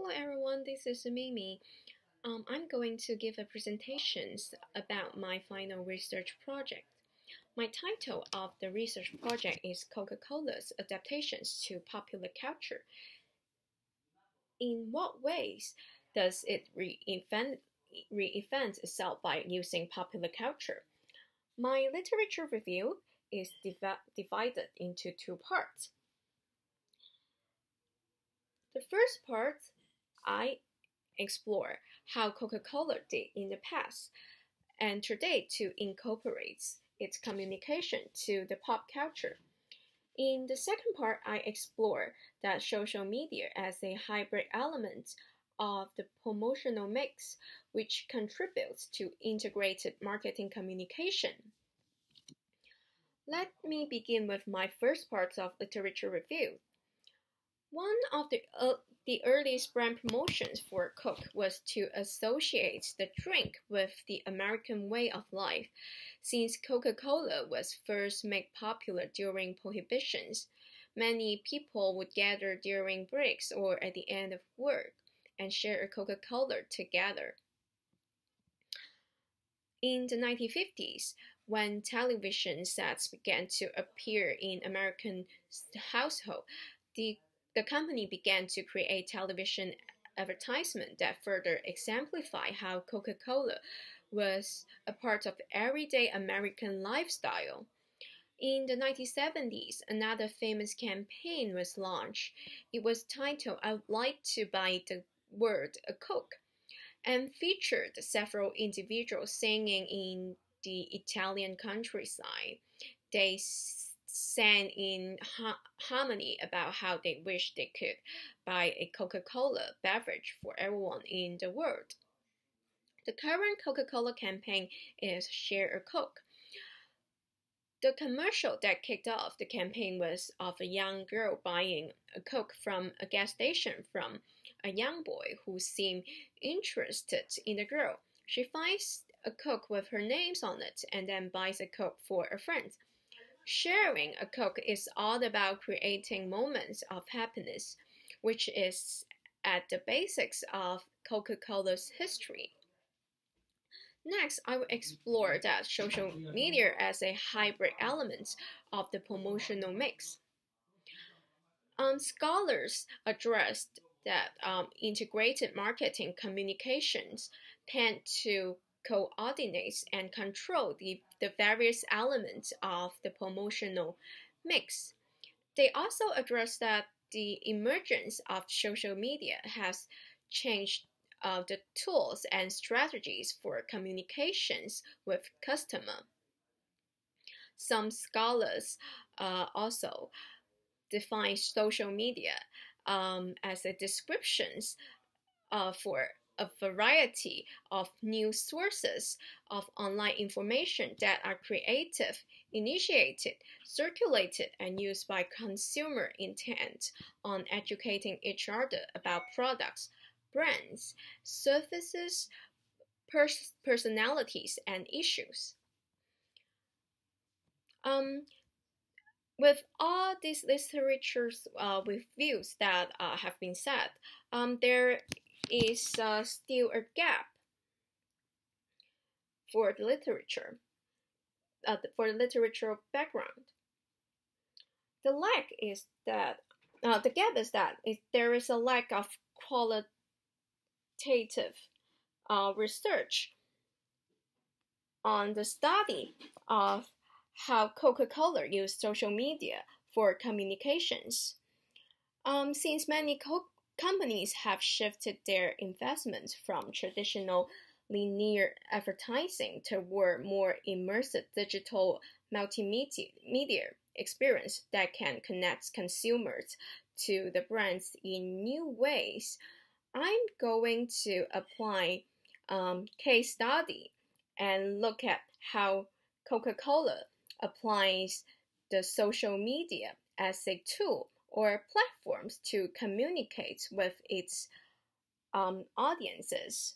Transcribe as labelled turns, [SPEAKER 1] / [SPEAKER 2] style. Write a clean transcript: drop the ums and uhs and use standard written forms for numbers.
[SPEAKER 1] Hello everyone, this is Mimi. I'm going to give a presentation about my final research project. My title of the research project is Coca-Cola's Adaptations to Popular Culture. In what ways does it reinvent itself by using popular culture? My literature review is divided into two parts. The first part, I explore how Coca-Cola did in the past and today to incorporate its communication to the pop culture. In the second part, I explore that social media as a hybrid element of the promotional mix, which contributes to integrated marketing communication. Let me begin with my first part of literature review. One of the earliest brand promotions for Coke was to associate the drink with the American way of life, since Coca-Cola was first made popular during prohibitions. Many people would gather during breaks or at the end of work and share a Coca-Cola together. In the 1950s, when television sets began to appear in American households, the company began to create television advertisements that further exemplify how Coca-Cola was a part of everyday American lifestyle. In the 1970s, another famous campaign was launched. It was titled "I'd Like to Buy the World a Coke" and featured several individuals singing in the Italian countryside. They sang in harmony about how they wished they could buy a Coca-Cola beverage for everyone in the world. The current Coca-Cola campaign is Share a Coke. The commercial that kicked off the campaign was of a young girl buying a Coke from a gas station from a young boy who seemed interested in the girl. She finds a Coke with her names on it and then buys a Coke for a friend. Sharing a Coke is all about creating moments of happiness, which is at the basics of Coca-Cola's history. Next, I will explore that social media as a hybrid element of the promotional mix. Scholars addressed that integrated marketing communications tend to coordinate and control the various elements of the promotional mix. They also address that the emergence of social media has changed the tools and strategies for communications with customer. Some scholars also define social media as a descriptions for a variety of news sources of online information that are creative, initiated, circulated, and used by consumer intent on educating each other about products, brands, services, personalities, and issues. With all these literatures reviews that have been said, there is still a gap for the literature, for the literature background. The gap is that there is a lack of qualitative research on the study of how Coca-Cola used social media for communications. Since many companies have shifted their investments from traditional linear advertising toward more immersive digital multimedia experience that can connect consumers to the brands in new ways, I'm going to apply case study and look at how Coca-Cola applies the social media as a tool or platforms to communicate with its audiences.